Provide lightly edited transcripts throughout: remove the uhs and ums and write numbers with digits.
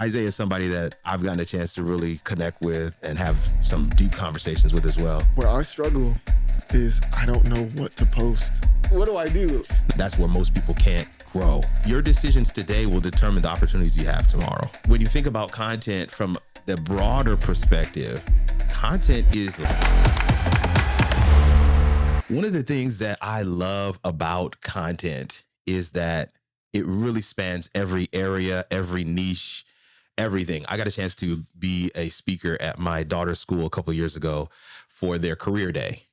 Isaiah is somebody that I've gotten a chance to really connect with and have some deep conversations with as well. Where I struggle is I don't know what to post. What do I do? That's where most people can't grow. Your decisions today will determine the opportunities you have tomorrow. When you think about content from the broader perspective, content is one of the things that I love about content is that it really spans every area, every niche, everything. I got a chance to be a speaker at my daughter's school a couple of years ago for their career day.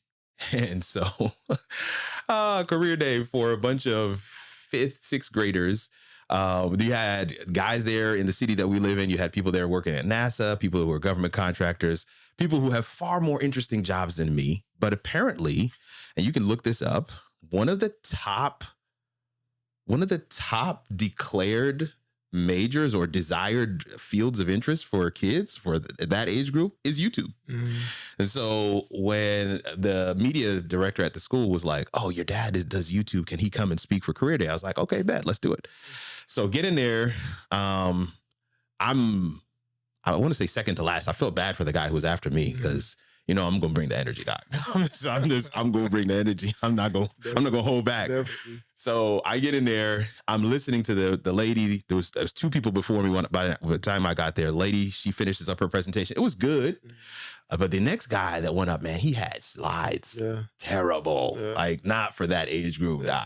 And so career day for a bunch of 5th, 6th graders. You had guys there in the city that we live in. You had people there working at NASA, people who are government contractors, people who have far more interesting jobs than me. But apparently, and you can look this up, one of the top declared majors or desired fields of interest for kids for that age group is YouTube. And so when the media director at the school was like, oh, your dad does YouTube, can he come and speak for career day? I was like, okay, bet, let's do it. So get in there. I want to say second to last. I felt bad for the guy who was after me because I'm going to bring the energy, Doc. I'm going to bring the energy. I'm not going to hold back. Definitely. So I get in there. I'm listening to the lady. There was 2 people before me. By the time I got there, lady, she finishes up her presentation. It was good. But the next guy that went up, man, he had slides. Yeah. Terrible. Yeah. Like not for that age group. Yeah.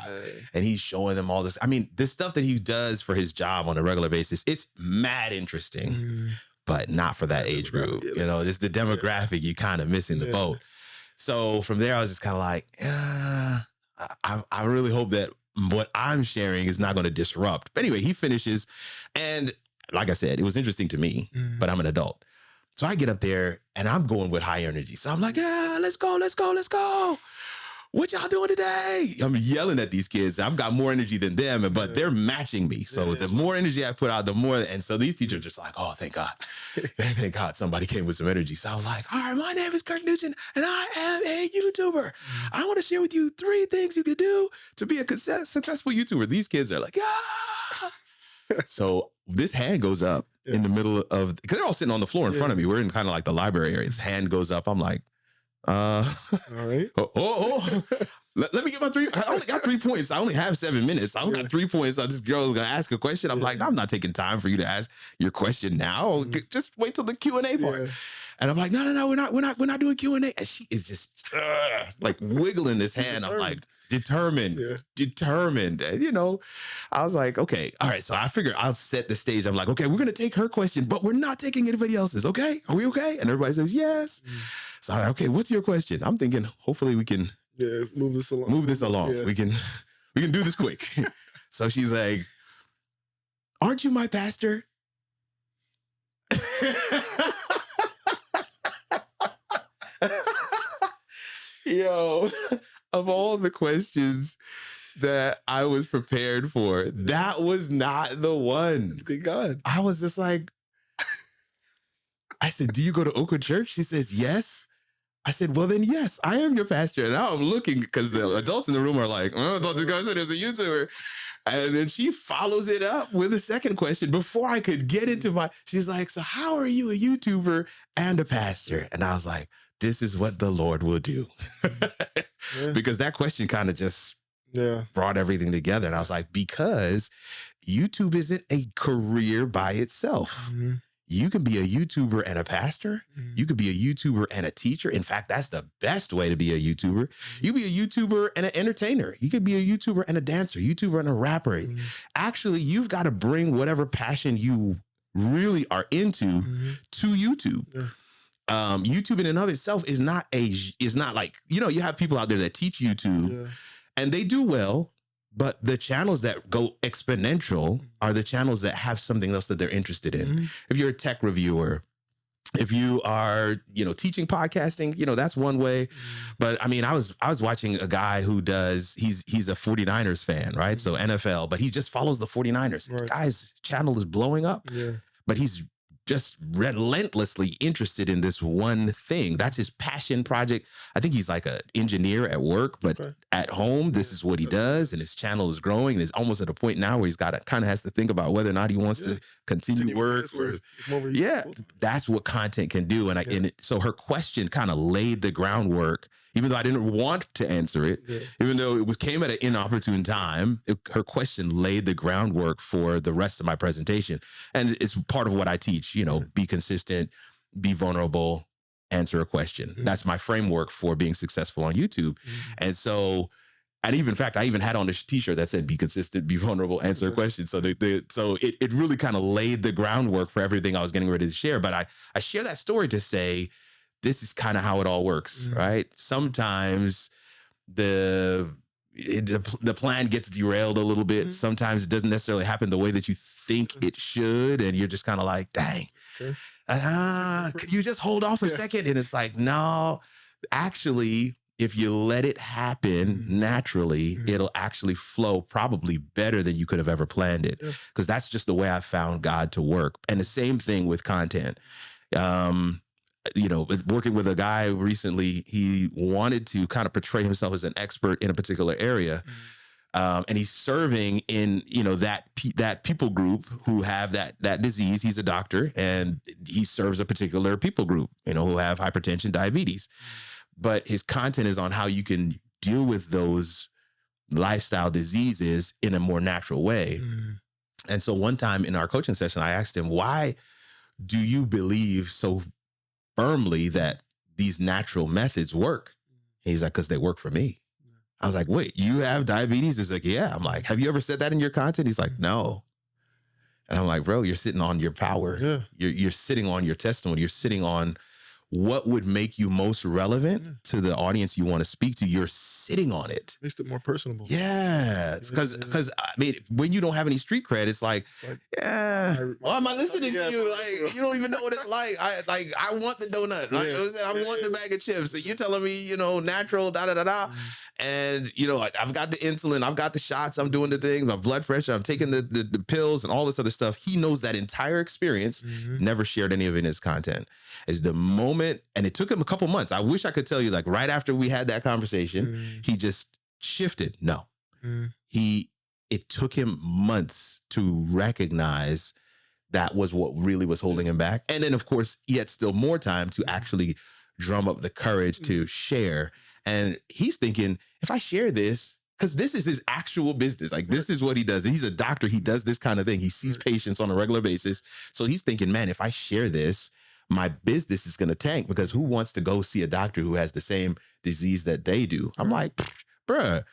And he's showing them all this. I mean, this stuff that he does for his job on a regular basis, it's mad interesting. But not for that age group. Just the demographic, you kind of missing the boat. So from there, I was just kind of like, I really hope that what I'm sharing is not going to disrupt. But anyway, he finishes. And like I said, it was interesting to me, but I'm an adult. So I get up there and I'm going with high energy. So I'm like, yeah, let's go. What y'all doing today? I'm yelling at these kids. I've got more energy than them, but they're matching me. So the more energy I put out, the more. And so these teachers are just like, oh, thank God. Thank God somebody came with some energy. So I was like, all right, my name is Kirk Nugent and I am a YouTuber. I want to share with you 3 things you could do to be a successful YouTuber. These kids are like, yeah. So this hand goes up in the middle of, because they're all sitting on the floor in front of me. We're in kind of like the library area. His hand goes up. I'm like, all right. Let me get my 3. I only got 3 points. I only have 7 minutes. I only got 3 points. So this girl is gonna ask a question. I'm like, I'm not taking time for you to ask your question now. Just wait till the Q&A part. And I'm like, no, we're not doing Q&A. And she is just like wiggling this hand. I'm like, determined. And I was like, okay, all right. So I figured I'll set the stage. I'm like, okay, we're gonna take her question, but we're not taking anybody else's. Okay, are we okay? And everybody says yes. So I'm like, okay, what's your question? I'm thinking, hopefully we can move this along. Yeah. We can do this quick. So she's like, aren't you my pastor? Yo, of all the questions that I was prepared for, that was not the one. Thank God. I was just like, I said, do you go to Oakwood Church? She says, yes. I said, well, then, yes, I am your pastor. And now I'm looking because the adults in the room are like, oh, I thought this guy said he was a YouTuber. And then she follows it up with a second question before I could get into she's like, so how are you a YouTuber and a pastor? And I was like, this is what the Lord will do. Because that question kind of just brought everything together. And I was like, because YouTube isn't a career by itself. You can be a YouTuber and a pastor. You could be a YouTuber and a teacher. In fact, that's the best way to be a YouTuber. You can be a YouTuber and an entertainer. You could be a YouTuber and a dancer, YouTuber and a rapper. Actually, you've got to bring whatever passion you really are into to YouTube. YouTube in and of itself is not like, you have people out there that teach YouTube and they do well. But the channels that go exponential are the channels that have something else that they're interested in. If you're a tech reviewer, if you are, teaching podcasting, that's one way. But I mean, I was watching a guy who he's a 49ers fan, right? So NFL, but he just follows the 49ers. Right. The guy's channel is blowing up, but he's just relentlessly interested in this one thing. That's his passion project. I think he's like an engineer at work, but at home, this is what he does. And his channel is growing. And it's almost at a point now where he's got to kind of has to think about whether or not he wants to continue work. That's what content can do. And so her question kind of laid the groundwork, even though I didn't want to answer it, even though it came at an inopportune time. Her question laid the groundwork for the rest of my presentation. And it's part of what I teach, be consistent, be vulnerable, answer a question. That's my framework for being successful on YouTube. And so, and even in fact, I even had on a t-shirt that said, be consistent, be vulnerable, answer a question. So so it really kind of laid the groundwork for everything I was getting ready to share. But I share that story to say, this is kind of how it all works, right? Sometimes the plan gets derailed a little bit. Sometimes it doesn't necessarily happen the way that you think it should. And you're just kind of like, dang, could you just hold off a second? And it's like, no, actually, if you let it happen naturally, it'll actually flow probably better than you could have ever planned it. Because that's just the way I found God to work. And the same thing with content. Working with a guy recently, he wanted to kind of portray himself as an expert in a particular area. And he's serving in, that people group who have that disease. He's a doctor and he serves a particular people group, who have hypertension, diabetes. But his content is on how you can deal with those lifestyle diseases in a more natural way. And so one time in our coaching session, I asked him, why do you believe so firmly that these natural methods work? He's like, because they work for me. I was like, wait, you have diabetes? He's like, yeah. I'm like, have you ever said that in your content? He's like, no. And I'm like, bro, you're sitting on your power. You're sitting on your testimony. You're sitting on what would make you most relevant to the audience you want to speak to. You're sitting on it. Makes it more personable. Yeah. Because I mean, when you don't have any street cred, it's like, why am I listening to you? Like, you don't even know what it's like. I want the donut. Like, I want the bag of chips. So you're telling me, natural, And, I've got the insulin, I've got the shots, I'm doing the thing, my blood pressure, I'm taking the pills and all this other stuff. He knows that entire experience, never shared any of it in his content. As the moment, and it took him a couple months. I wish I could tell you, like right after we had that conversation, he just shifted. No, it took him months to recognize that was what really was holding him back. And then of course, he had still more time to actually drum up the courage to share. And he's thinking, if I share this, because this is his actual business, like this is what he does. He's a doctor. He does this kind of thing. He sees patients on a regular basis. So he's thinking, man, if I share this, my business is going to tank, because who wants to go see a doctor who has the same disease that they do? I'm like, bruh,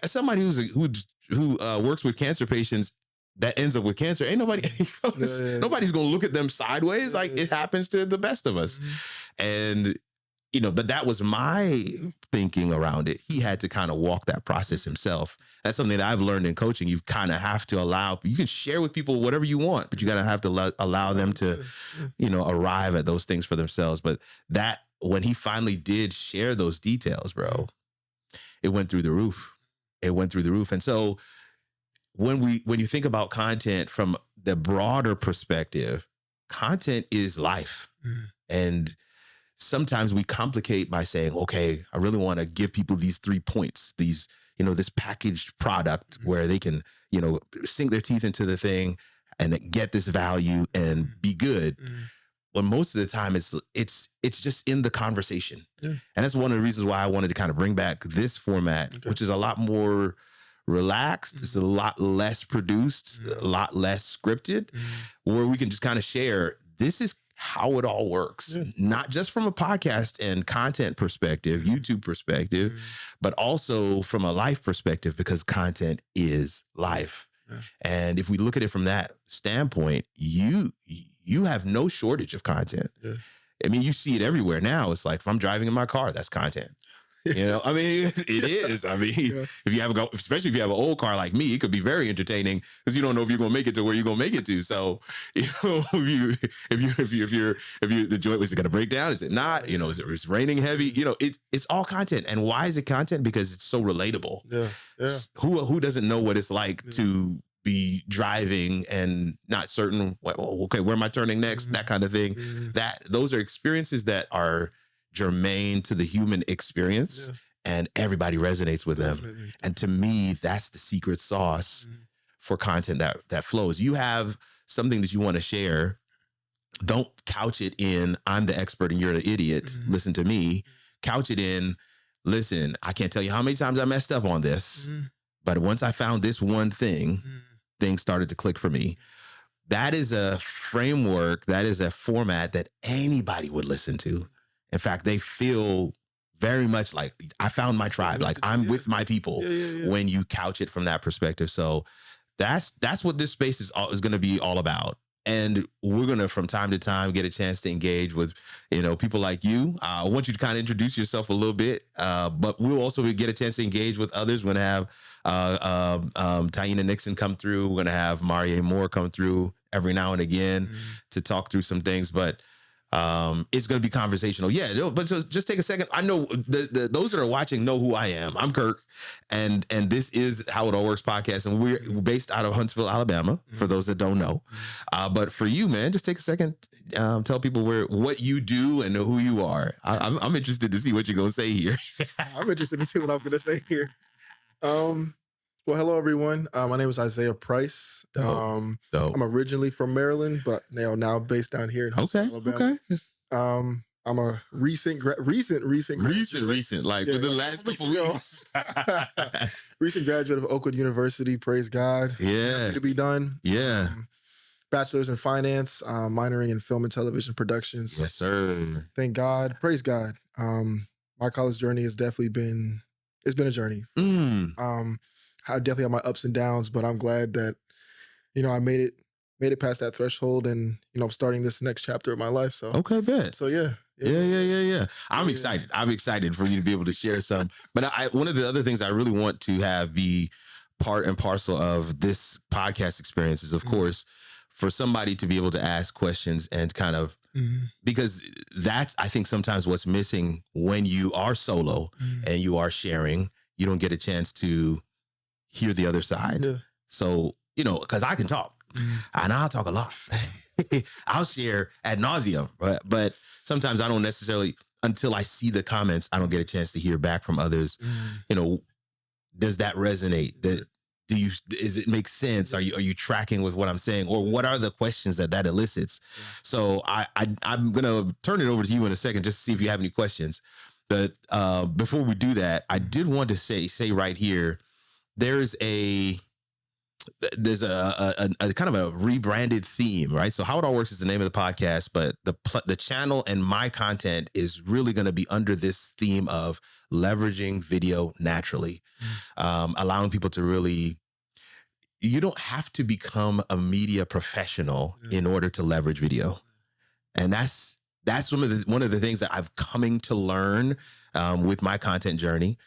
somebody who works with cancer patients that ends up with cancer, ain't nobody, nobody's going to look at them sideways. Like it happens to the best of us. And but that was my thinking around it. He had to kind of walk that process himself. That's something that I've learned in coaching. You kind of have to allow, you can share with people whatever you want, but you got to have to allow them to, arrive at those things for themselves. But that, when he finally did share those details, bro, it went through the roof. It went through the roof. And so when you think about content from the broader perspective, content is life. And sometimes we complicate by saying, okay, I really want to give people these 3 points, these, this packaged product where they can, sink their teeth into the thing and get this value and be good. But most of the time it's just in the conversation. And that's one of the reasons why I wanted to kind of bring back this format, which is a lot more relaxed. It's a lot less produced, a lot less scripted, where we can just kind of share, this is how it all works, not just from a podcast and content perspective, YouTube perspective, but also from a life perspective, because content is life. And if we look at it from that standpoint, you have no shortage of content. I mean, you see it everywhere now. It's like, if I'm driving in my car, that's content. I mean, it is. I mean, if you have especially if you have an old car like me, it could be very entertaining, because you don't know if you're going to make it to where you're going to make it to. So, if the joint, is it going to break down? Is it not? It's raining heavy. It's all content. And why is it content? Because it's so relatable. Who doesn't know what it's like to be driving and not certain, okay, where am I turning next? That kind of thing. Those are experiences that are germane to the human experience, and everybody resonates with them. And to me, that's the secret sauce for content that flows. You have something that you want to share. Don't couch it in, I'm the expert and you're the idiot. Listen to me. Couch it in, listen, I can't tell you how many times I messed up on this, but once I found this one thing, things started to click for me. That is a framework, that is a format that anybody would listen to. In fact, they feel very much like I found my tribe, like I'm with my people when you couch it from that perspective. So that's what this space is going to be all about. And we're going to, from time to time, get a chance to engage with, people like you. I want you to kind of introduce yourself a little bit, but we'll also get a chance to engage with others. We're going to have Taina Nixon come through. We're going to have Marie Moore come through every now and again to talk through some things. But it's going to be conversational. Yeah, but so just take a second. I know those that are watching know who I am. I'm Kirk, and this is How It All Works podcast, and we're based out of Huntsville, Alabama, for those that don't know. But for you, man, just take a second. Tell people what you do and who you are. I'm interested to see what you're going to say here. I'm interested to see what I'm going to say here. Well, hello, everyone. My name is Isaiah Price. I'm originally from Maryland, but now based down here in Huntsville, Alabama. Okay. I'm a recent, like within the last couple weeks. Recent graduate of Oakwood University. Praise God. Yeah. Happy to be done. Yeah. Bachelor's in finance, minoring in film and television productions. Yes, sir. Thank God. Praise God. My college journey has definitely been a journey. I definitely have my ups and downs, but I'm glad that, I made it past that threshold, and, I'm starting this next chapter of my life. So, okay, bet. So yeah. I'm excited. I'm excited for you to be able to share some, but one of the other things I really want to have be part and parcel of this podcast experience is, of course, for somebody to be able to ask questions and kind of, because that's, I think, sometimes what's missing when you are solo and you are sharing, you don't get a chance to hear the other side. Yeah. So, because I can talk and I'll talk a lot. I'll share ad nauseum, but sometimes I don't necessarily, until I see the comments, I don't get a chance to hear back from others. Does that resonate? Does it make sense? Are you tracking with what I'm saying, or what are the questions that elicits? Yeah. So I'm gonna turn it over to you in a second, just to see if you have any questions. But before we do that, I did want to say right here, there's a kind of a rebranded theme, right? So How It All Works is the name of the podcast, but the channel and my content is really going to be under this theme of leveraging video naturally, allowing people to really, you don't have to become a media professional in order to leverage video. And that's one of the things that I've coming to learn with my content journey,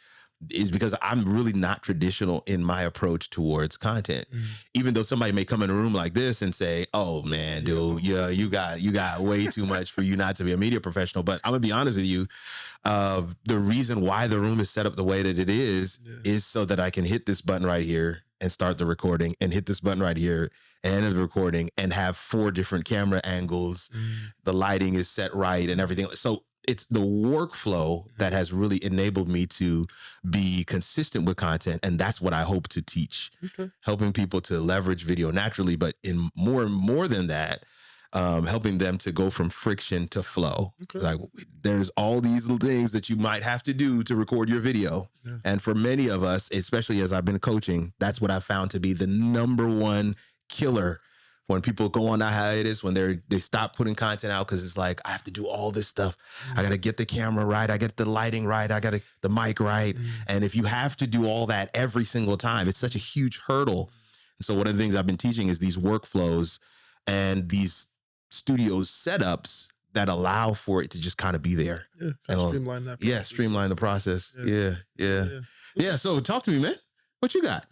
is because I'm really not traditional in my approach towards content. Even though somebody may come in a room like this and say, "Oh man, dude, you got way too much for you not to be a media professional." But I'm gonna be honest with you, the reason why the room is set up the way that it is so that I can hit this button right here and start the recording, and hit this button right here and end the recording, and have 4 different camera angles. The lighting is set right and everything. So it's the workflow that has really enabled me to be consistent with content. And that's what I hope to teach, helping people to leverage video naturally, but in more than that, helping them to go from friction to flow. Like, there's all these little things that you might have to do to record your video. And for many of us, especially as I've been coaching, that's what I found to be the number one killer. When people go on that hiatus, when they stop putting content out, because it's like, I have to do all this stuff. I got to get the camera right. I get the lighting right. I got the mic right. And if you have to do all that every single time, it's such a huge hurdle. And so one of the things I've been teaching is these workflows and these studios setups that allow for it to just kind of be there. And streamline that process. Streamline the process. Yeah. So talk to me, man. What you got?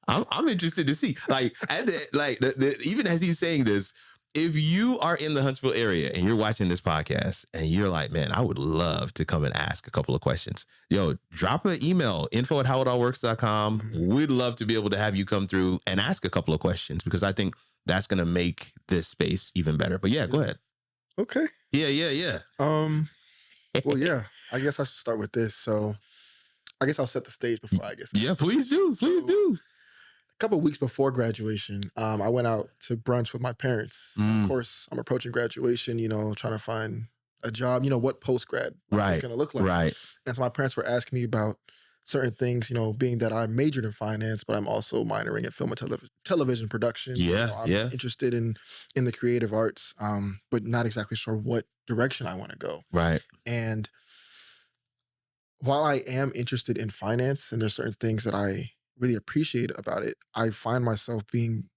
I'm interested to see, even as he's saying this, if you are in the Huntsville area and you're watching this podcast and you're like, man, I would love to come and ask a couple of questions. Yo, drop an email, info@howitallworks.com. We'd love to be able to have you come through and ask a couple of questions because I think that's going to make this space even better. But yeah, go ahead. Okay. Yeah. Well, yeah, I guess I should start with this. So I guess I'll set the stage before I guess. Yeah, please do. Please do. A couple of weeks before graduation, I went out to brunch with my parents. Of course, I'm approaching graduation, trying to find a job, what post-grad is going to look like. Right. And so my parents were asking me about certain things, being that I majored in finance, but I'm also minoring in film and television production. Yeah, I'm interested in the creative arts, but not exactly sure what direction I want to go. Right. And while I am interested in finance and there's certain things that I really appreciate about it, I find myself being,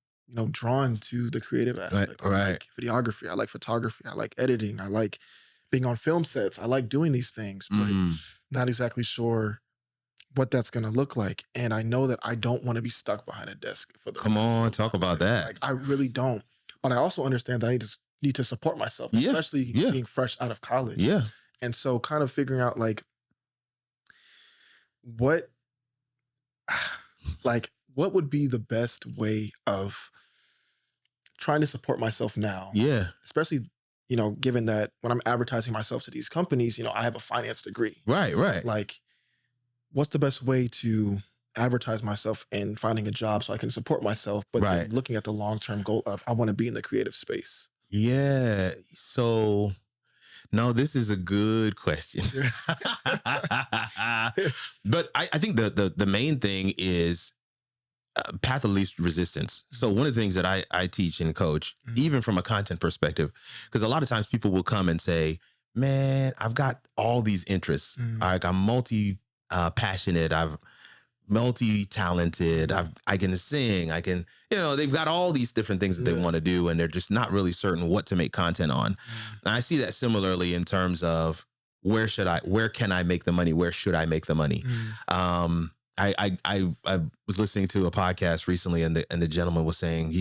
drawn to the creative aspect. I like videography. I like photography. I like editing. I like being on film sets. I like doing these things, but not exactly sure what that's going to look like. And I know that I don't want to be stuck behind a desk for the Come on, talk about that. Like, I really don't. But I also understand that I need to support myself, especially being fresh out of college. Yeah. And so kind of figuring out what would be the best way of trying to support myself now? Yeah. Especially, given that when I'm advertising myself to these companies, I have a finance degree. Right. Like, what's the best way to advertise myself and finding a job so I can support myself, but then looking at the long-term goal of I want to be in the creative space? Yeah. So, no, this is a good question. But I think the main thing is path of least resistance. So one of the things that I teach and coach, even from a content perspective, because a lot of times people will come and say, man, I've got all these interests. Like I'm multi-passionate. I've multi-talented. I can sing. I can, they've got all these different things that they want to do, and they're just not really certain what to make content on. And I see that similarly in terms of where can I make the money? Where should I make the money? I was listening to a podcast recently, and the gentleman was saying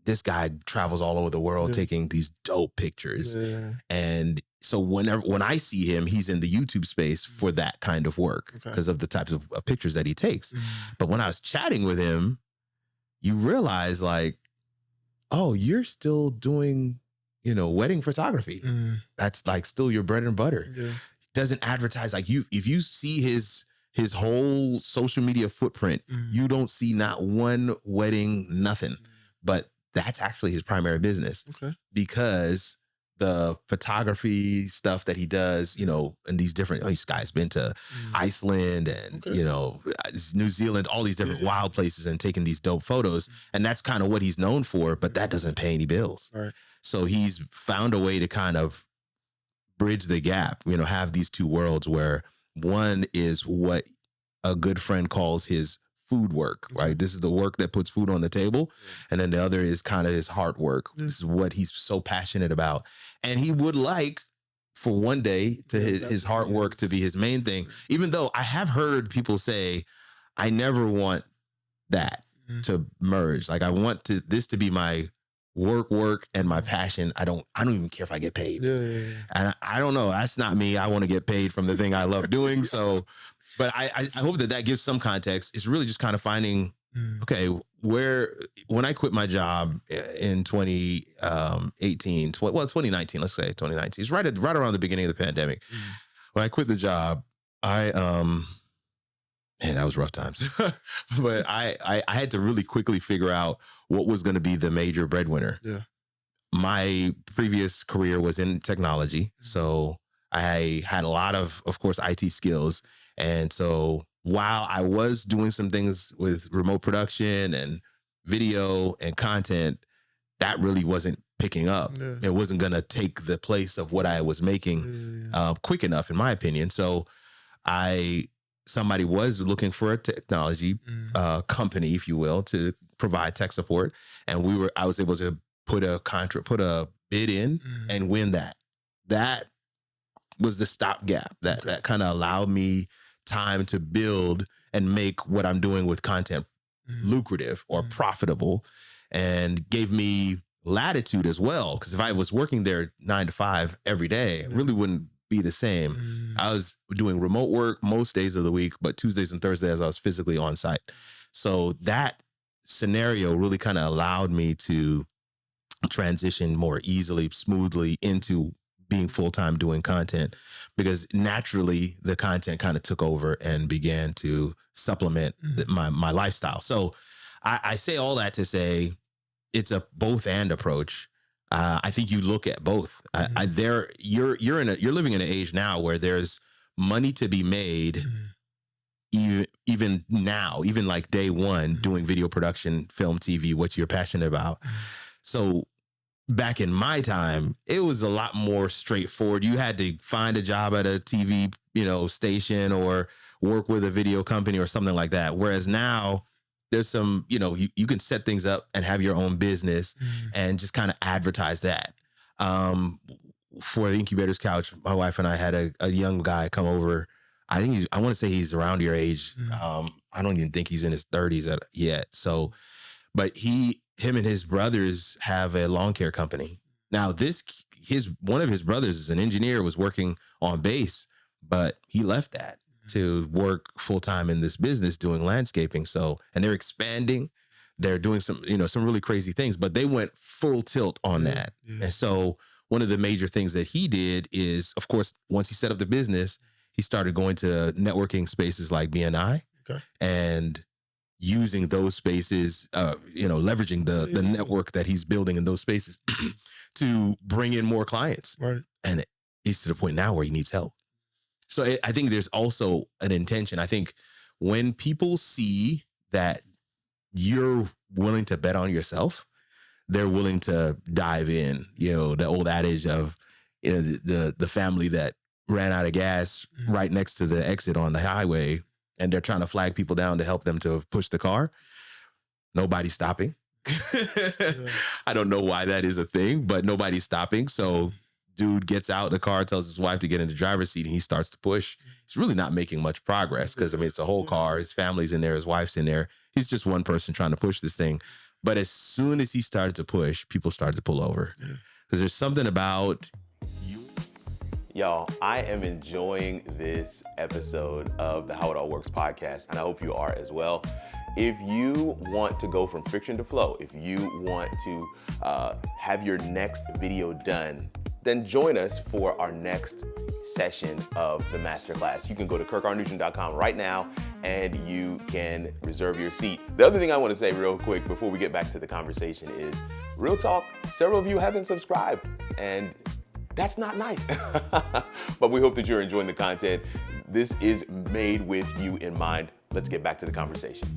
this guy travels all over the world taking these dope pictures. And so when I see him, he's in the YouTube space for that kind of work because of the types of pictures that he takes. But when I was chatting with him, you realize oh, you're still doing, wedding photography. That's still your bread and butter. Doesn't advertise if you see his whole social media footprint, you don't see not one wedding, nothing. But that's actually his primary business. Because the photography stuff that he does, in these different, this guy's been to Iceland and, New Zealand, all these different wild places and taking these dope photos. And that's kind of what he's known for, but that doesn't pay any bills. So he's found a way to kind of bridge the gap, have these two worlds where one is what a good friend calls his food work, right? This is the work that puts food on the table. And then the other is kind of his heart work. This is what he's so passionate about. And he would like for one day to his heart work to be his main thing, even though I have heard people say, I never want that to merge. I want this to be my work and my passion. I don't even care if I get paid. And I don't know. That's not me. I want to get paid from the thing I love doing. So, but I hope that gives some context. It's really just kind of finding, okay, when I quit my job in 2019, let's say 2019. It's right around the beginning of the pandemic. When I quit the job, man, that was rough times. But I had to really quickly figure out what was going to be the major breadwinner. My previous career was in technology. So I had a lot of course, IT skills. And so while I was doing some things with remote production and video and content, that really wasn't picking up. It wasn't going to take the place of what I was making quick enough, in my opinion. So somebody was looking for a technology company, if you will, to provide tech support. And I was able to put a bid in and win that. That was the stopgap that kind of allowed me time to build and make what I'm doing with content lucrative or profitable, and gave me latitude as well. Because if I was working there 9 to 5 every day, it really wouldn't be the same. I was doing remote work most days of the week, but Tuesdays and Thursdays I was physically on site. So that scenario really kind of allowed me to transition more easily, smoothly into being full-time doing content, because naturally the content kind of took over and began to supplement my lifestyle. So I say all that to say it's a both and approach. I think you look at both. You're living in an age now where there's money to be made. Even now, even like day one, doing video production, film, TV, what you're passionate about. So back in my time, it was a lot more straightforward. You had to find a job at a TV, station, or work with a video company or something like that. Whereas now there's some, you can set things up and have your own business and just kind of advertise that. For the Incubator's Couch, my wife and I had a young guy come over. I want to say he's around your age. I don't even think he's in his 30s yet. So, but him and his brothers have a lawn care company. Now one of his brothers is an engineer, was working on base, but he left that to work full-time in this business doing landscaping. So, and they're expanding, they're doing some really crazy things, but they went full tilt on that. And so one of the major things that he did is, of course, once he set up the business, he started going to networking spaces like BNI and using those spaces, leveraging the network that he's building in those spaces to bring in more clients. Right. And he's to the point now where he needs help. So I think there's also an intention. I think when people see that you're willing to bet on yourself, they're willing to dive in. The old adage of, the family that ran out of gas right next to the exit on the highway, and they're trying to flag people down to help them to push the car. Nobody's stopping. I don't know why that is a thing, but nobody's stopping. So dude gets out the car, tells his wife to get in the driver's seat, and he starts to push. He's really not making much progress because, it's a whole car. His family's in there. His wife's in there. He's just one person trying to push this thing. But as soon as he started to push, people started to pull over. Because there's something about you. Y'all, I am enjoying this episode of the How It All Works podcast, and I hope you are as well. If you want to go from friction to flow, if you want to have your next video done, then join us for our next session of the Masterclass. You can go to kirkarnutron.com right now and you can reserve your seat. The other thing I want to say real quick before we get back to the conversation is, real talk, several of you haven't subscribed, and that's not nice. But we hope that you're enjoying the content. This is made with you in mind. Let's get back to the conversation.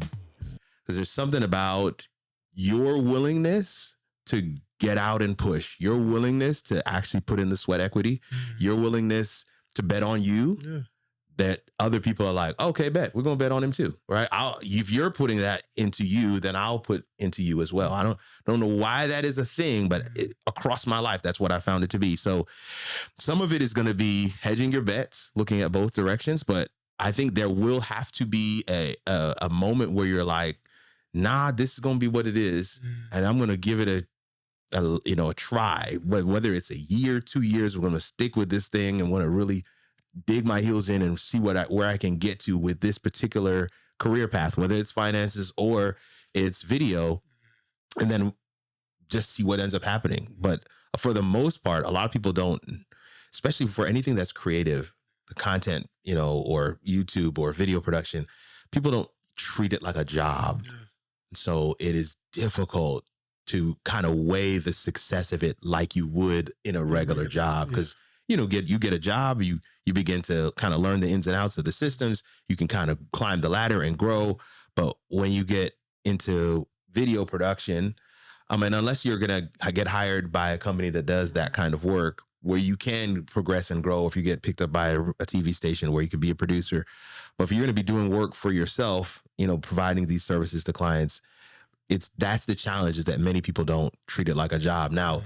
Because there's something about your willingness to get out and push, your willingness to actually put in the sweat equity, your willingness to bet on you, that other people are like, okay, bet, we're going to bet on him too, right? If you're putting that into you, then I'll put into you as well. I don't know why that is a thing, but across my life, that's what I found it to be. So some of it is going to be hedging your bets, looking at both directions, but I think there will have to be a moment where you're like, nah, this is going to be what it is, and I'm going to give it a try. Whether it's a year, 2 years, we're going to stick with this thing and want to really dig my heels in and see where I can get to with this particular career path, whether it's finances or it's video, and then just see what ends up happening. But for the most part, a lot of people don't, especially for anything that's creative, the content, or YouTube or video production, people don't treat it like a job. So it is difficult to kind of weigh the success of it like you would in a regular job. Because, you get a job, you begin to kind of learn the ins and outs of the systems. You can kind of climb the ladder and grow. But when you get into video production, unless you're going to get hired by a company that does that kind of work, where you can progress and grow if you get picked up by a TV station where you can be a producer. But if you're going to be doing work for yourself, providing these services to clients, that's the challenge, is that many people don't treat it like a job. Now,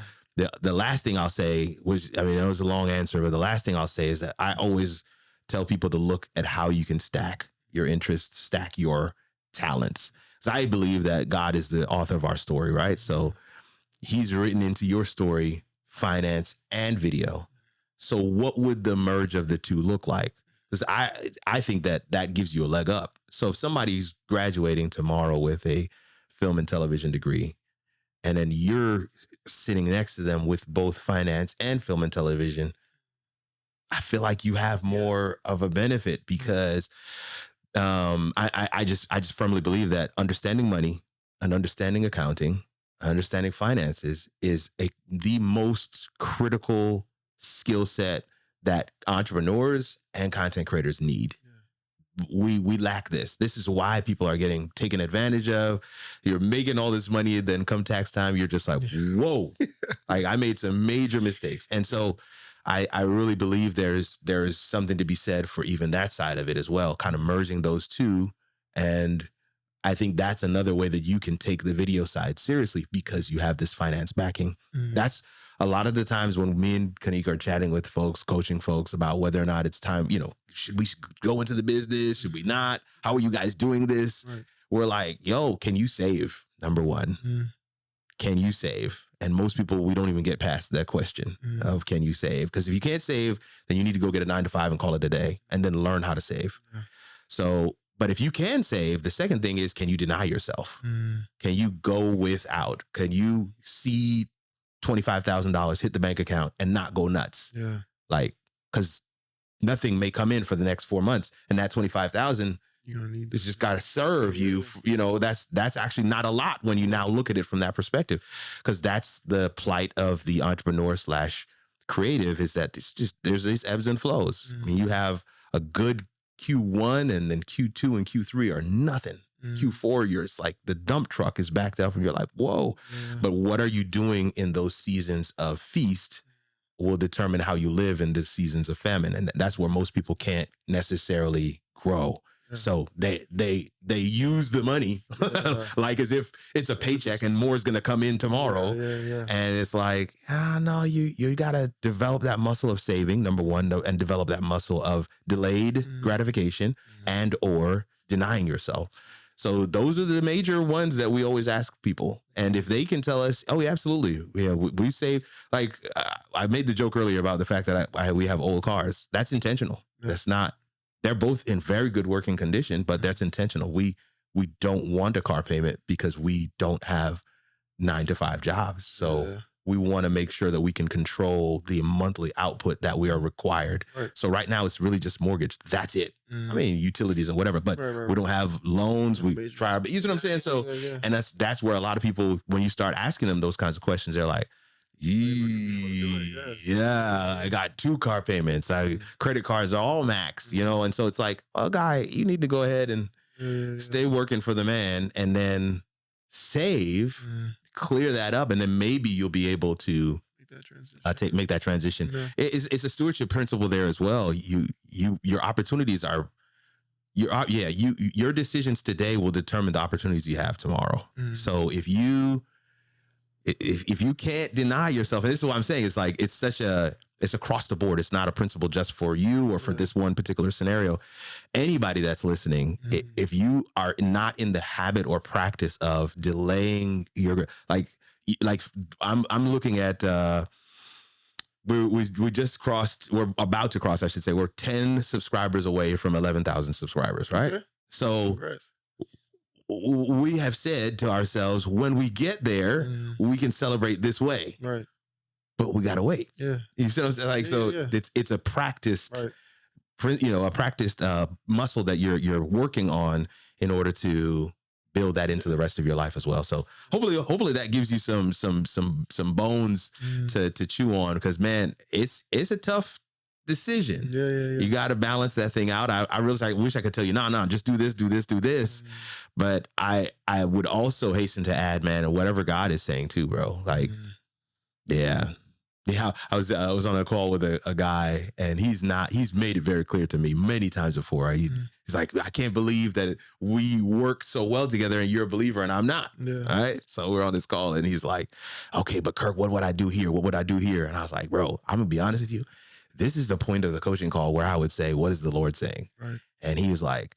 the last thing I'll say, which, it was a long answer, but the last thing I'll say is that I always tell people to look at how you can stack your interests, stack your talents. Because I believe that God is the author of our story, right? So he's written into your story finance and video. So what would the merge of the two look like? Because I think that gives you a leg up. So if somebody's graduating tomorrow with a film and television degree, and then you're sitting next to them with both finance and film and television, I feel like you have more of a benefit because I just firmly believe that understanding money and understanding accounting, understanding finances is the most critical skill set that entrepreneurs and content creators need. We lack this. This is why people are getting taken advantage of. You're making all this money, and then come tax time, you're just like, whoa, like I made some major mistakes. And so I really believe there's something to be said for even that side of it as well, kind of merging those two. And I think that's another way that you can take the video side seriously because you have this finance backing. That's a lot of the times when me and Kanika are chatting with folks, coaching folks about whether or not it's time, should we go into the business? Should we not? How are you guys doing this? Right. We're like, yo, can you save? Number one, can you save? And most people, we don't even get past that question of can you save? Because if you can't save, then you need to go get a 9-to-5 and call it a day and then learn how to save. So, but if you can save, the second thing is, can you deny yourself? Can you go without? Can you see $25,000 hit the bank account and not go nuts? Yeah. Like, because nothing may come in for the next 4 months, and that 25,000 it's just got to serve you. That's actually not a lot when you now look at it from that perspective, because that's the plight of the entrepreneur / creative, is that there's these ebbs and flows. I mean, you have a good Q1 and then Q2 and Q3 are nothing. Q4, it's like the dump truck is backed up and you're like, whoa. But what are you doing in those seasons of feast will determine how you live in the seasons of famine. And that's where most people can't necessarily grow. So they use the money like as if it's a paycheck and more is going to come in tomorrow. And it's like, no, you got to develop that muscle of saving, number one, and develop that muscle of delayed gratification and or denying yourself. So those are the major ones that we always ask people. And if they can tell us, oh, yeah, absolutely. We save. Like I made the joke earlier about the fact that we have old cars. That's intentional. That's not. They're both in very good working condition, but that's intentional. We don't want a car payment because we don't have 9-to-5 jobs. So we want to make sure that we can control the monthly output that we are required. Right. So right now it's really just mortgage. That's it. I mean, utilities and whatever, but we don't have loans. We try, you know what I'm saying? So, and that's where a lot of people, when you start asking them those kinds of questions, they're like, I got 2 car payments. Credit cards are all max, and so it's like, oh, guy, you need to go ahead and stay working for the man and then save, clear that up, and then maybe you'll be able to make that transition. It's a stewardship principle there as well. Your opportunities are your decisions today will determine the opportunities you have tomorrow. So if you can't deny yourself, and this is what I'm saying, it's like it's across the board. It's not a principle just for you or for this one particular scenario. Anybody that's listening, if you are not in the habit or practice of delaying your like I'm looking at we just crossed, we're about to cross, I should say, we're 10 subscribers away from 11,000 subscribers, right? Okay. So congrats. We have said to ourselves, when we get there, we can celebrate this way. Right. But we got to wait. Yeah. You see what I'm saying? Like, it's a practiced, a practiced muscle that you're working on in order to build that into the rest of your life as well. So hopefully that gives you some bones to chew on, because man, it's a tough decision. Yeah. You got to balance that thing out. I wish I could tell you, no, just do this. But I would also hasten to add, man, whatever God is saying too, bro. Like, yeah. I was on a call with a guy, and he's made it very clear to me many times before. He's like, I can't believe that we work so well together and you're a believer and I'm not. Yeah. All right. So we're on this call and he's like, okay, but Kirk, what would I do here? What would I do here? And I was like, bro, I'm gonna be honest with you. This is the point of the coaching call where I would say, what is the Lord saying? Right. And he was like,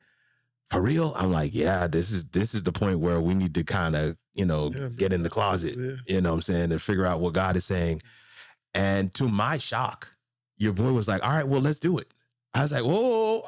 for real? I'm like, yeah, this is the point where we need to kind of, get in the closet, you know what I'm saying, and figure out what God is saying. And to my shock, your boy was like, all right, well, let's do it. I was like, whoa,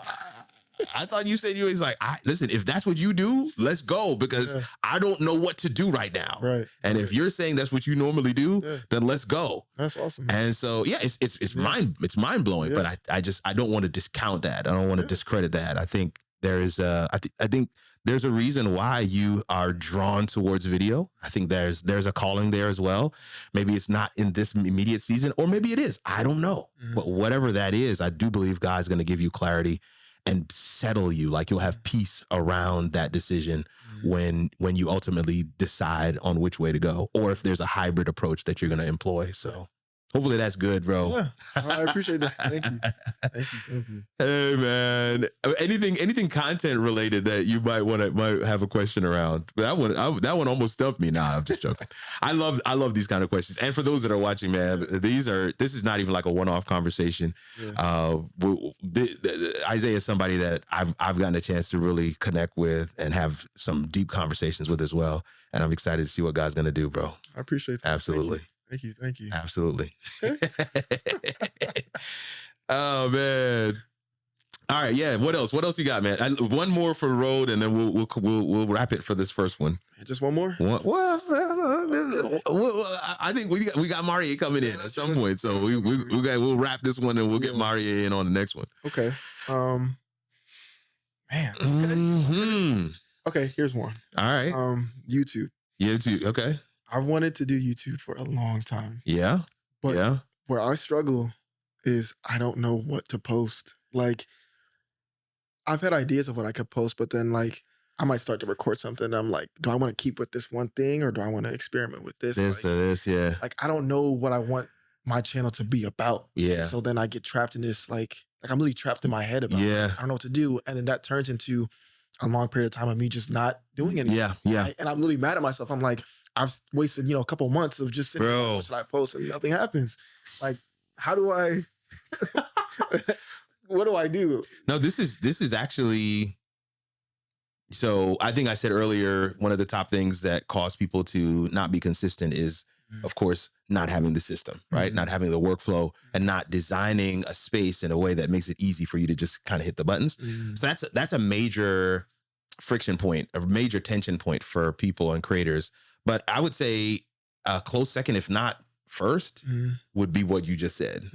I thought you said he's like, listen, if that's what you do, let's go, because I don't know what to do right now. Right. And if you're saying that's what you normally do, then let's go. That's awesome. Man. And so, it's mind blowing, but I don't want to discount that. I don't want to discredit that. I think there is I think there's a reason why you are drawn towards video. I think there's a calling there as well. Maybe it's not in this immediate season, or maybe it is. I don't know. But whatever that is, I do believe God's going to give you clarity and settle you. Like, you'll have peace around that decision when you ultimately decide on which way to go, or if there's a hybrid approach that you're going to employ. So hopefully that's good, bro. Yeah, I appreciate that. Thank you. Thank you. Hey, man. Anything content related that you might have a question around? That one almost stumped me. Nah, I'm just joking. I love these kind of questions. And for those that are watching, man, this is not even like a one-off conversation. Yeah. Isaiah is somebody that I've gotten a chance to really connect with and have some deep conversations with as well. And I'm excited to see what God's going to do, bro. I appreciate that. Absolutely. Thank you. Absolutely. Oh, man. All right, yeah. What else you got, man? One more for road, and then we'll wrap it for this first one. Just one more. Well, I think we got Marie coming in at some point, so we'll wrap this one, and we'll get Marie in on the next one. Okay. Man. Okay. Here's one. All right. YouTube. Okay. I've wanted to do YouTube for a long time. Yeah. But where I struggle is I don't know what to post. Like, I've had ideas of what I could post, but then like I might start to record something and I'm like, do I want to keep with this one thing, or do I want to experiment with this? Yeah. Like, I don't know what I want my channel to be about. Yeah. So then I get trapped in this, like I'm really trapped in my head about it. I don't know what to do. And then that turns into a long period of time of me just not doing anything. Yeah. And I'm really mad at myself. I'm like, I've wasted, a couple months of just sitting there, what should I post, and nothing happens. Like, how do I, what do I do? No, this is actually, so I think I said earlier, one of the top things that cause people to not be consistent is, of course, not having the system, right? Not having the workflow and not designing a space in a way that makes it easy for you to just kind of hit the buttons. So that's a major friction point, a major tension point for people and creators. But I would say a close second, if not first, would be what you just said.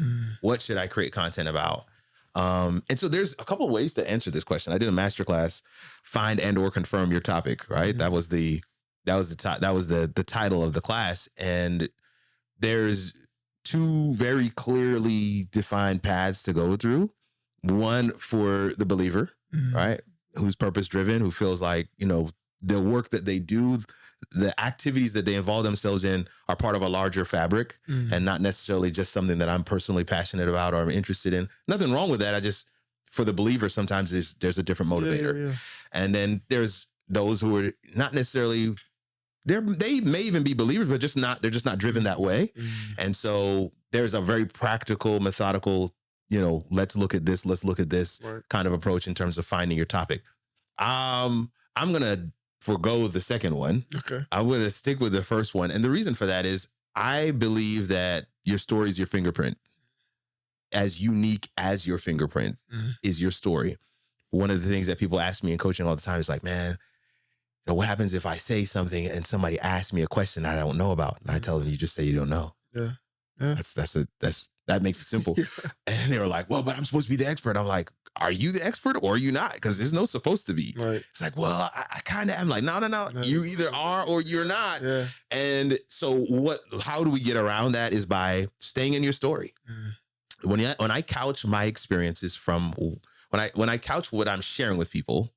What should I create content about? And so there's a couple of ways to answer this question. I did a masterclass, find and or confirm your topic, right? That was the title of the class. And there's two very clearly defined paths to go through. One for the believer, right? Who's purpose driven, who feels like, the work that they do, the activities that they involve themselves in are part of a larger fabric and not necessarily just something that I'm personally passionate about or I'm interested in. Nothing wrong with that. For the believer, sometimes there's a different motivator. Yeah. And then there's those who are not necessarily, they may even be believers, but they're just not driven that way. And so there's a very practical, methodical, let's look at this kind of approach in terms of finding your topic. I'm going to forgo the second one. Okay. I'm going to stick with the first one. And the reason for that is I believe that your story is your fingerprint. As unique as your fingerprint is your story. One of the things that people ask me in coaching all the time is like, man, what happens if I say something and somebody asks me a question I don't know about? And I tell them, you just say you don't know. Yeah. That makes it simple. And they were like, well, but I'm supposed to be the expert. I'm like, are you the expert or are you not? Because there's no supposed to be. Right. It's like, well, I kind of am. Like, no. You either are or you're not. Yeah. And so how do we get around that is by staying in your story. When I couch my experiences when I couch what I'm sharing with people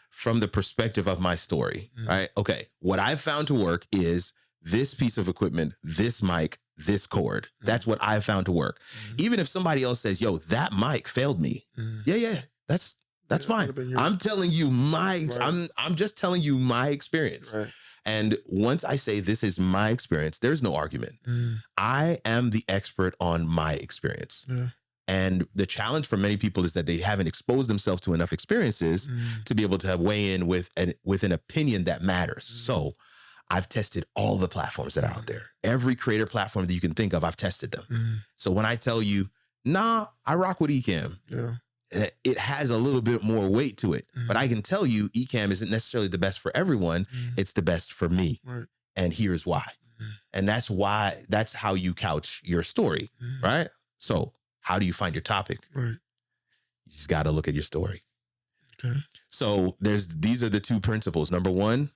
from the perspective of my story, right? Okay, what I've found to work is this piece of equipment, this mic, this cord. That's what I've found to work. Even if somebody else says, yo, that mic failed me. Yeah, that's fine. I'm telling you I'm just telling you my experience. Right. And once I say this is my experience, there's no argument. I am the expert on my experience. Yeah. And the challenge for many people is that they haven't exposed themselves to enough experiences to be able to weigh in with an opinion that matters. So I've tested all the platforms that are out there. Every creator platform that you can think of, I've tested them. So when I tell you, nah, I rock with Ecamm, it has a little bit more weight to it. But I can tell you Ecamm isn't necessarily the best for everyone. It's the best for me. Right. And here's why. And that's how you couch your story, right? So how do you find your topic? Right. You just got to look at your story. Okay. So these are the two principles. Number one,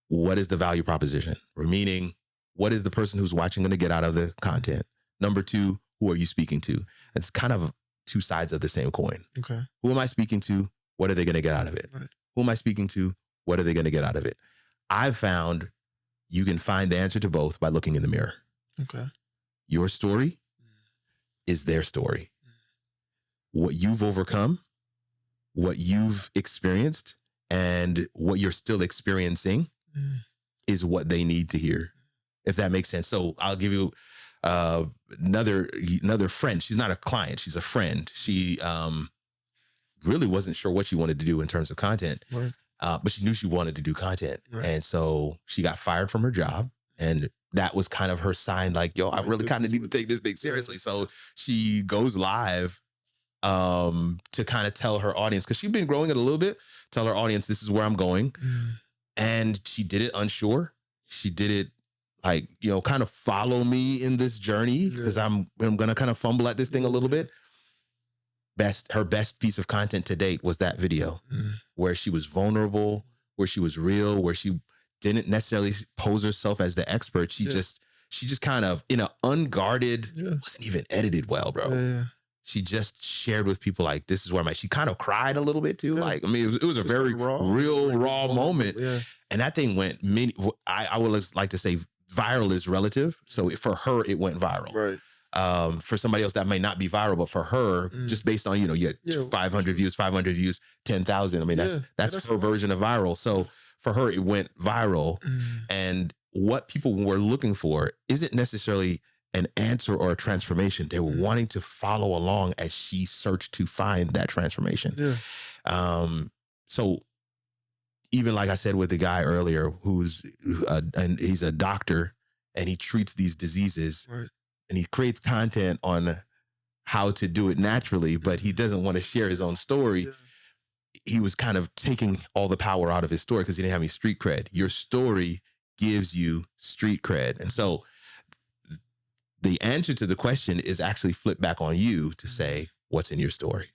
what is the value proposition? Or meaning, what is the person who's watching going to get out of the content? Number two, who are you speaking to? It's kind of two sides of the same coin. Okay. Who am I speaking to? What are they going to get out of it? Right. Who am I speaking to? What are they going to get out of it? I've found you can find the answer to both by looking in the mirror. Okay. Your story is their story. What you've overcome, what you've experienced, and what you're still experiencing is what they need to hear, if that makes sense. So I'll give you another friend. She's not a client. She's a friend. She really wasn't sure what she wanted to do in terms of content, right. But she knew she wanted to do content. Right. And so she got fired from her job. And that was kind of her sign, like, yo, I really kind of need to take this thing seriously. So she goes live to kind of tell her audience, because she'd been growing it a little bit, tell her audience, this is where I'm going. And she did it unsure. She did it like, kind of follow me in this journey, because I'm going to kind of fumble at this thing a little bit. Her best piece of content to date was that video where she was vulnerable, where she was real, where she didn't necessarily pose herself as the expert. She just kind of, in an unguarded, wasn't even edited well, bro. She just shared with people, like, this is where she kind of cried a little bit too. Like, I mean, it was a very raw moment. And that thing went I would like to say viral is relative. So for her, it went viral. Right. For somebody else that may not be viral, but for her, just based on, you had 500 views, 10,000. I mean, that's her version of viral. So for her, it went viral. And what people were looking for isn't necessarily an answer or a transformation. They were wanting to follow along as she searched to find that transformation. So even like I said with the guy earlier, and he's a doctor and he treats these diseases, right. And he creates content on how to do it naturally, but he doesn't want to share his own story. He was kind of taking all the power out of his story because he didn't have any street cred. Your story gives you street cred. And so the answer to the question is actually flip back on you to say, what's in your story?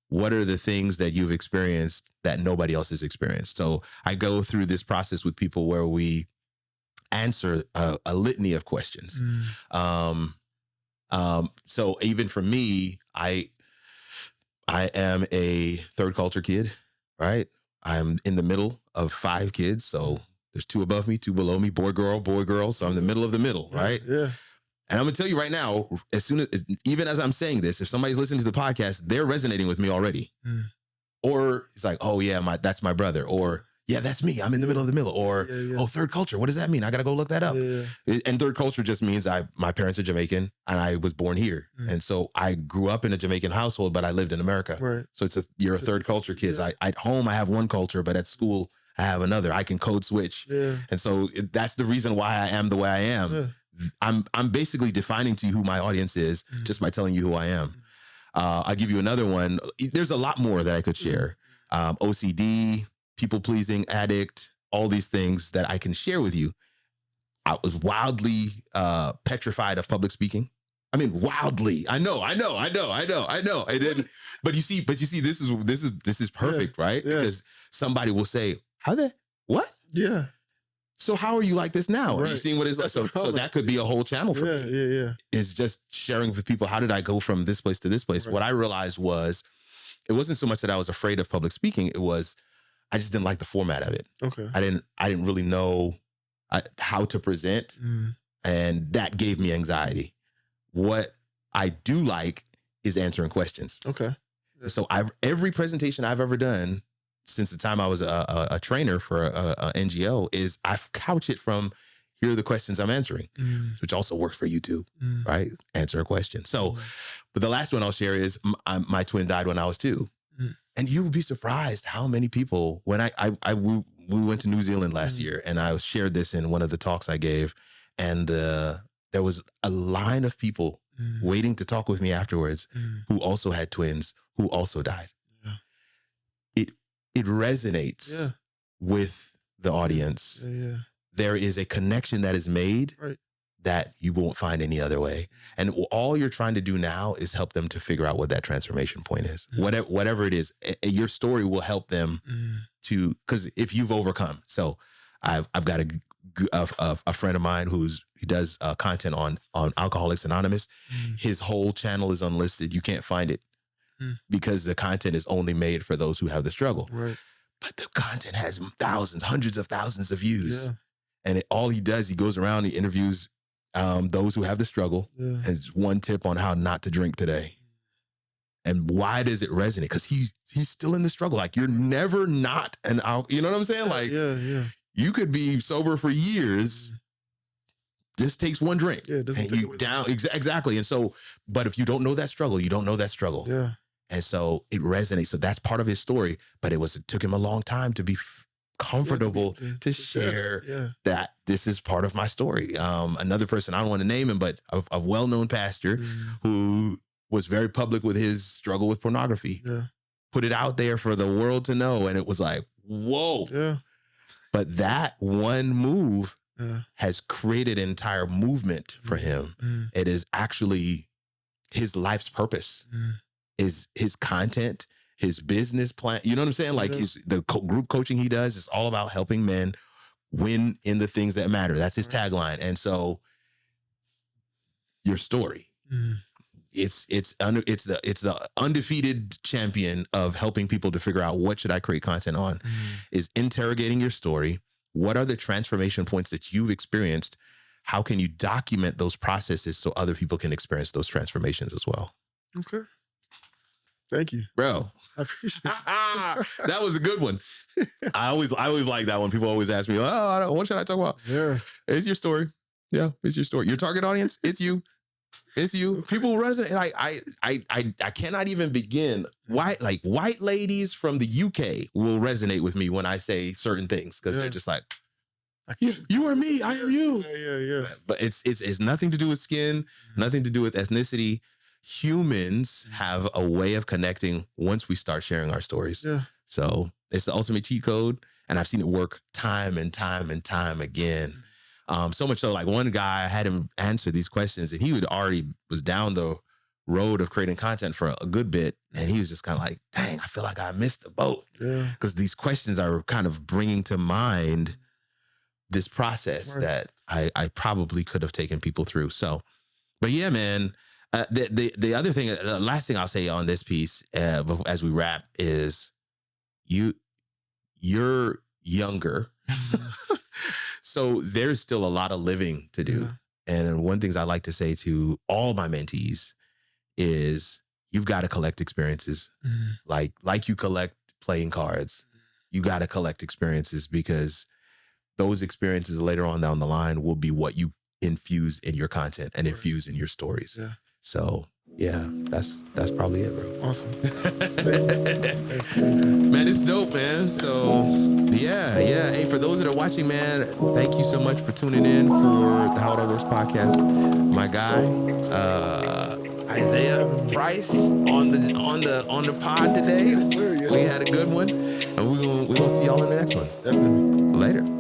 What are the things that you've experienced that nobody else has experienced? So I go through this process with people where we answer a litany of questions. So even for me, I am a third culture kid, right? I'm in the middle of 5 kids. So there's 2 above me, 2 below me, boy, girl. So I'm in the middle of the middle, right? Yeah. And I'm gonna tell you right now, even as I'm saying this, if somebody's listening to the podcast, they're resonating with me already. Or it's like, oh yeah, that's my brother. Or yeah, that's me. I'm in the middle of the middle. Or oh, third culture. What does that mean? I gotta go look that up. And third culture just means my parents are Jamaican and I was born here. And so I grew up in a Jamaican household, but I lived in America. Right. So you're a third culture kid. At home I have one culture, but at school I have another. I can code switch. And so that's the reason why I am the way I am. I'm basically defining to you who my audience is just by telling you who I am. I'll give you another one. There's a lot more that I could share. OCD, people pleasing, addict, all these things that I can share with you. I was wildly petrified of public speaking. I mean, wildly. I know. I didn't. But you see, this is perfect, right? Yeah. Because somebody will say, what? Yeah. So how are you like this now? Right. Are you seeing what it's like? So that could be a whole channel for me. Yeah. It's just sharing with people, how did I go from this place to this place? Right. What I realized was, it wasn't so much that I was afraid of public speaking. It was, I just didn't like the format of it. Okay. I didn't really know how to present. And that gave me anxiety. What I do like is answering questions. Okay. Yeah. So every presentation I've ever done, since the time I was a trainer for a NGO, is I've couched it from, here are the questions I'm answering, which also works for YouTube, right? Answer a question. So, but the last one I'll share is my twin died when I was 2. And you would be surprised how many people, when we went to New Zealand last year, and I shared this in one of the talks I gave, and there was a line of people waiting to talk with me afterwards who also had twins who also died. It resonates with the audience. There is a connection that is made that you won't find any other way. And all you're trying to do now is help them to figure out what that transformation point is. Whatever it is, your story will help them to, because if you've overcome. So I've got a friend of mine he does content on Alcoholics Anonymous. His whole channel is unlisted. You can't find it because the content is only made for those who have the struggle. Right. But the content has thousands, hundreds of thousands of views. Yeah. And all he does, he goes around, he interviews those who have the struggle. Yeah. And it's one tip on how not to drink today. And why does it resonate? Because he's still in the struggle. Like, you're never not an alcoholic. You know what I'm saying? Like, you could be sober for years. Just takes one drink. Yeah, it doesn't take you down. Exactly. And so, but if you don't know that struggle, you don't know that struggle. Yeah. And so it resonates. So that's part of his story. But it took him a long time to be comfortable to share that this is part of my story. Another person, I don't want to name him, but a well-known pastor who was very public with his struggle with pornography. Yeah. Put it out there for the world to know. And it was like, whoa. Yeah. But that one move has created an entire movement for him. It is actually his life's purpose. Is his content, his business plan. You know what I'm saying? Like the group coaching he does is all about helping men win in the things that matter. That's his tagline. And so your story, it's the undefeated champion of helping people to figure out what should I create content on, is interrogating your story. What are the transformation points that you've experienced? How can you document those processes so other people can experience those transformations as well? Okay. Thank you, bro. I appreciate it. That was a good one. I always like that one. People always ask me, what should I talk about? Yeah. It's your story. Yeah, it's your story. Your target audience, it's you. It's you. People resonate. Like I cannot even begin. White ladies from the UK will resonate with me when I say certain things, because they're just like, you are me, I am you. Yeah. But it's nothing to do with skin, nothing to do with ethnicity. Humans have a way of connecting once we start sharing our stories. Yeah. So it's the ultimate cheat code. And I've seen it work time and time and time again. So much so, like, one guy, I had him answer these questions, and he was down the road of creating content for a good bit. And he was just kind of like, dang, I feel like I missed the boat. Yeah. Because these questions are kind of bringing to mind this process that I probably could have taken people through. So, but yeah, man. The other thing, the last thing I'll say on this piece, as we wrap, is you're younger. So there's still a lot of living to do. Yeah. And one of the things I like to say to all my mentees is you've got to collect experiences. Like you collect playing cards. You got to collect experiences, because those experiences later on down the line will be what you infuse in your content and infuse in your stories. Yeah. So yeah, that's probably it, bro. Awesome. Man, it's dope, man. So yeah. Hey, for those that are watching, man, thank you so much for tuning in for the How It All Works podcast. My guy, Isaiah Price on the pod today. Yes, sir. Yes. We had a good one, and we're gonna see y'all in the next one. Definitely. Later.